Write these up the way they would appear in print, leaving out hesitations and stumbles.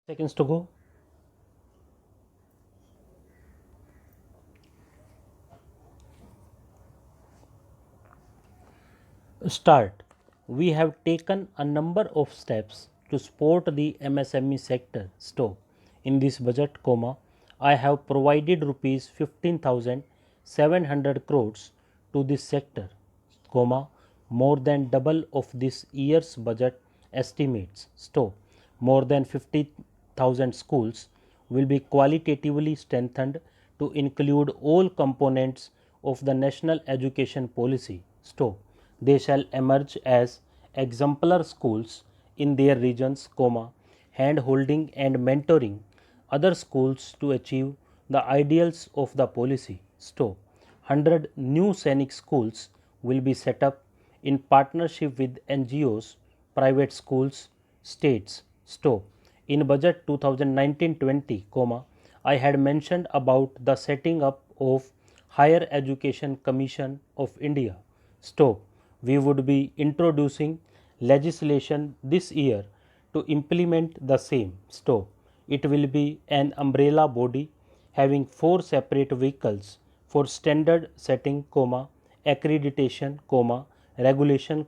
Seconds to go. Start. We have taken a number of steps to support the MSME sector. Stop. In this budget, I have provided rupees 15,700 crores to this sector, more than double of this year's budget estimates. Stop. More than 50,000 schools will be qualitatively strengthened to include all components of the national education policy. Stop. They shall emerge as exemplar schools in their regions, hand holding and mentoring other schools to achieve the ideals of the policy. Stop. 100 new Sainik schools will be set up in partnership with NGOs, private schools, states. Stop. In budget 2019-20, I had mentioned about the setting up of Higher Education Commission of India. Stop. We would be introducing legislation this year to implement the same. Stop. It will be an umbrella body having 4 separate vehicles for standard setting, accreditation, regulation,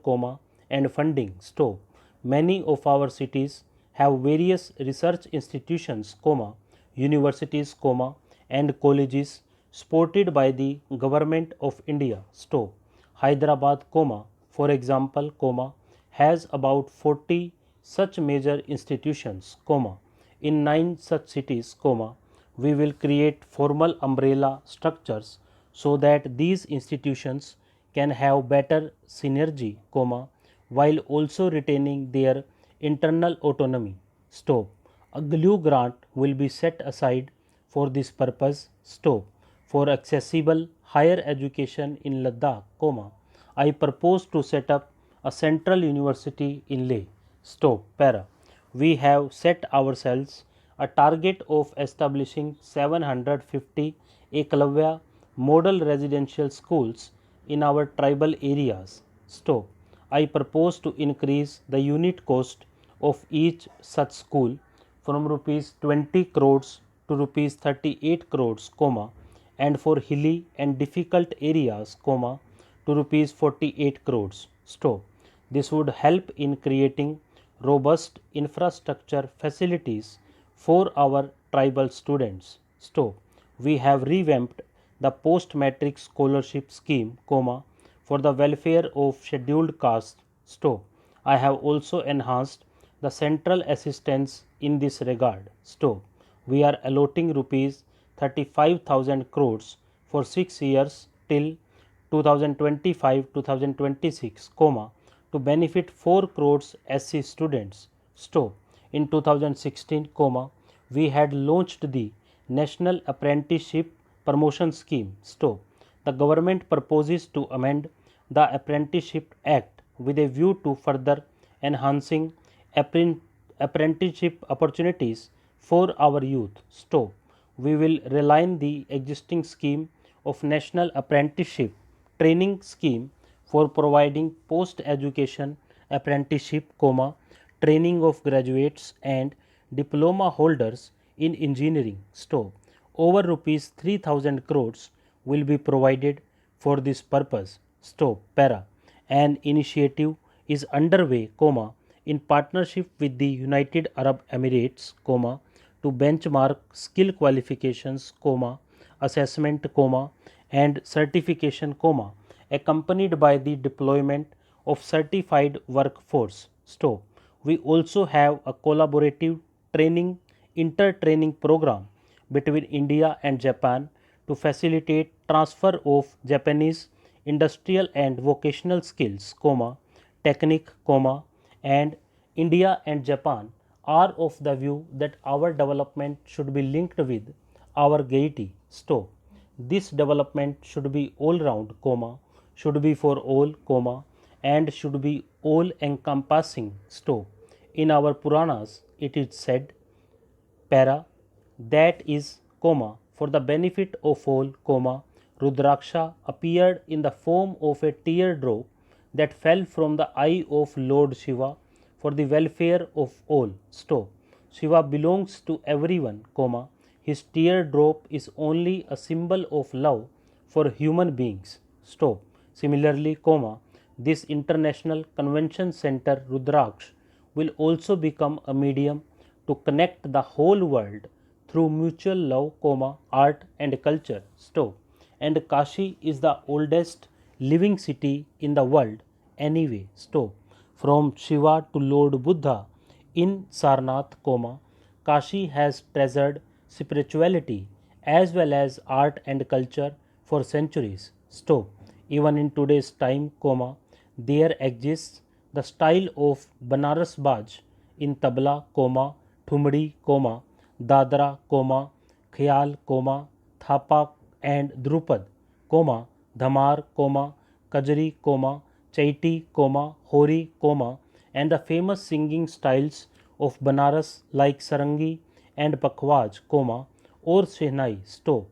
and funding. Stop. Many of our cities have various research institutions, universities, and colleges supported by the government of India. Stop. Hyderabad, for example, has about 40 such major institutions, in 9 such cities, we will create formal umbrella structures so that these institutions can have better synergy, while also retaining their internal autonomy. Stop. A glue grant will be set aside for this purpose. Stop. For accessible higher education in Ladakh, I propose to set up a central university in Leh. Stop. Para. We have set ourselves a target of establishing 750 Eklavya model residential schools in our tribal areas. Stop. I propose to increase the unit cost of each such school from rupees 20 crores to rupees 38 crores, and for hilly and difficult areas, to rupees 48 crores. Stop. This would help in creating robust infrastructure facilities for our tribal students. Stop. We have revamped the post matric scholarship scheme, for the welfare of scheduled castes. Stop. I have also enhanced the central assistance in this regard. Stop. We are allotting rupees 35,000 crores for 6 years till 2025-2026, to benefit 4 crores SC students. Stop. In 2016, we had launched the National Apprenticeship Promotion Scheme. Stop. The government proposes to amend the Apprenticeship Act with a view to further enhancing apprenticeship opportunities for our youth. Stop. We will realign the existing scheme of National Apprenticeship Training Scheme for providing post-education apprenticeship, training of graduates and diploma holders in engineering. Stop. Over rupees 3,000 crores will be provided for this purpose. Stop. Para. An initiative is underway, in partnership with the United Arab Emirates, to benchmark skill qualifications, assessment, and certification, accompanied by the deployment of certified workforce. Stop. We also have a collaborative training inter-training program between India and Japan to facilitate transfer of Japanese industrial and vocational skills, technique, and India and Japan are of the view that our development should be linked with our gaiety. Stop. This development should be all round, should be for all, and should be all encompassing. Stop. In our Puranas, it is said, para, that is, for the benefit of all, Rudraksha appeared in the form of a teardrop that fell from the eye of Lord Shiva for the welfare of all. Stop. Shiva belongs to everyone, comma, his teardrop is only a symbol of love for human beings. Stop. Similarly, comma, this International Convention Center Rudraksh will also become a medium to connect the whole world through mutual love, comma, art and culture. Stop. And Kashi is the oldest living city in the world anyway. Stop. From Shiva to Lord Buddha in Sarnath, comma, Kashi has treasured spirituality as well as art and culture for centuries. Stop. Even in today's time, comma, there exists the style of Banaras Baj in tabla, comma, thumdi, comma, dadra, comma, khayal, comma, thapa and drupad, comma, dhamar, comma, kajri, comma, chaiti, comma, hori, comma, and the famous singing styles of Banaras like sarangi and pakhwaj, comma, or shehnai. Stop.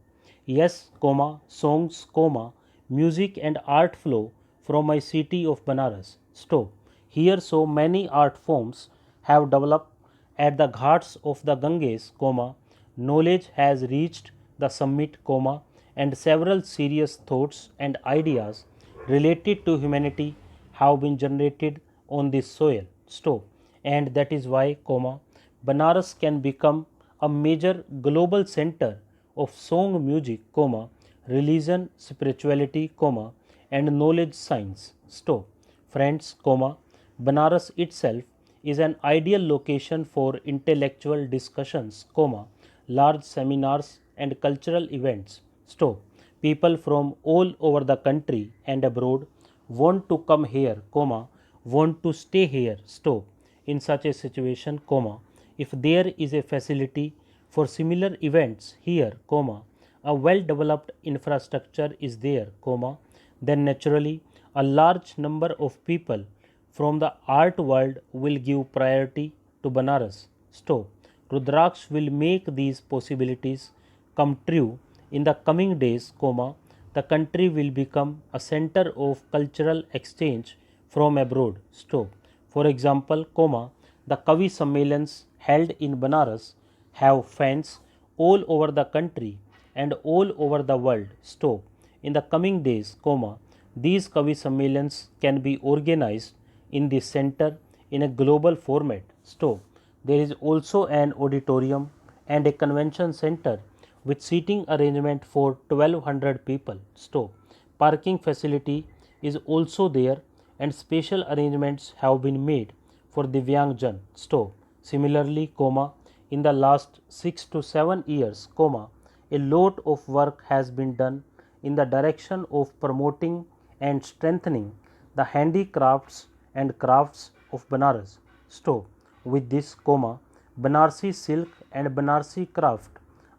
Yes, comma, songs, comma, music and art flow from my city of Banaras. Stop. Here so many art forms have developed at the ghats of the Ganges, comma, knowledge has reached the summit, comma, and several serious thoughts and ideas related to humanity have been generated on this soil. Stop. And that is why, comma, Banaras can become a major global center of song music, comma, religion, spirituality, comma, and knowledge science. Stop. Friends, comma, Banaras itself is an ideal location for intellectual discussions, comma, large seminars and cultural events. Stop. People from all over the country and abroad want to come here, comma, want to stay here. Stop. In such a situation, comma, if there is a facility for similar events here, comma, a well developed infrastructure is there, comma, then naturally a large number of people from the art world will give priority to Banaras. Stop. Rudraksh will make these possibilities come true in the coming days, comma, the country will become a center of cultural exchange from abroad. Stop. For example, comma, the Kavi Sammelans held in Banaras have fans all over the country and all over the world. Stop. In the coming days, comma, these Kavi Sammelans can be organized in the center in a global format. Stop. There is also an auditorium and a convention center with seating arrangement for 1200 people. Stop. Parking facility is also there and special arrangements have been made for Divyang Jan. Stop. Similarly, comma, in the last 6 to 7 years, comma, a lot of work has been done in the direction of promoting and strengthening the handicrafts and crafts of Banaras. Stop. With this, comma, Banarsi silk and Banarsi craft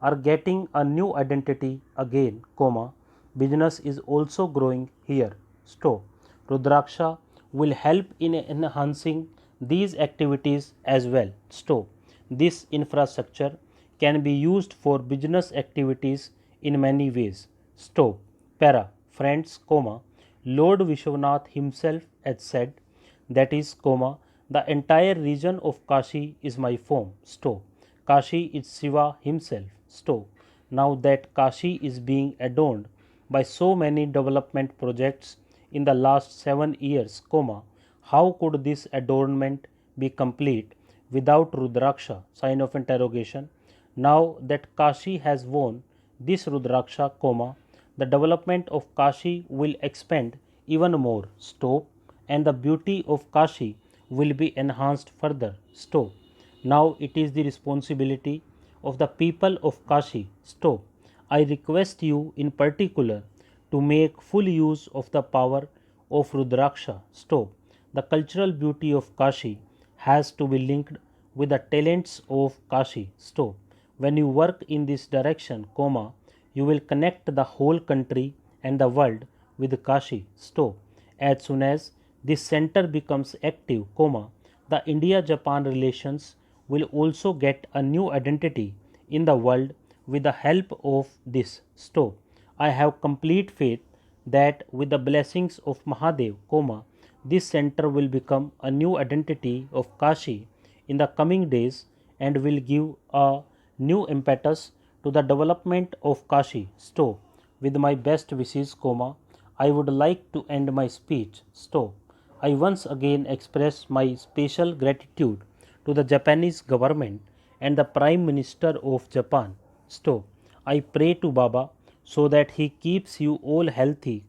are getting a new identity again, comma, business is also growing here. Stop. Rudraksha will help in enhancing these activities as well. Stop. This infrastructure can be used for business activities in many ways. Stop. Para. Friends, comma, Lord Vishwanath himself has said, that is, comma, the entire region of Kashi is my home. Stop. Kashi is Shiva himself. Stop. Now that Kashi is being adorned by so many development projects in the last 7 years, comma, how could this adornment be complete without Rudraksha? Sign of interrogation. Now that Kashi has won this Rudraksha, comma, the development of Kashi will expand even more. Stop. And the beauty of Kashi will be enhanced further. Stop. Now it is the responsibility of the people of Kashi. Stop. I request you in particular to make full use of the power of Rudraksha. Stop. The cultural beauty of Kashi has to be linked with the talents of Kashi. Stop. When you work in this direction, comma, you will connect the whole country and the world with Kashi. Stop. As soon as this center becomes active, comma, the India-Japan relations will also get a new identity in the world with the help of this. Stop. I have complete faith that with the blessings of Mahadev, comma, this center will become a new identity of Kashi in the coming days and will give a new impetus to the development of Kashi. Stop. With my best wishes, I would like to end my speech. Stop. I once again express my special gratitude to the Japanese government and the Prime Minister of Japan. Stop. I pray to Baba so that he keeps you all healthy,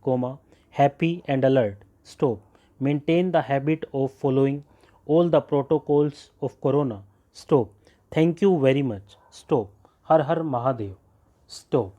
happy and alert. Stop. Maintain the habit of following all the protocols of Corona. Stop. Thank you very much. Stop. Har Har Mahadev. Stop.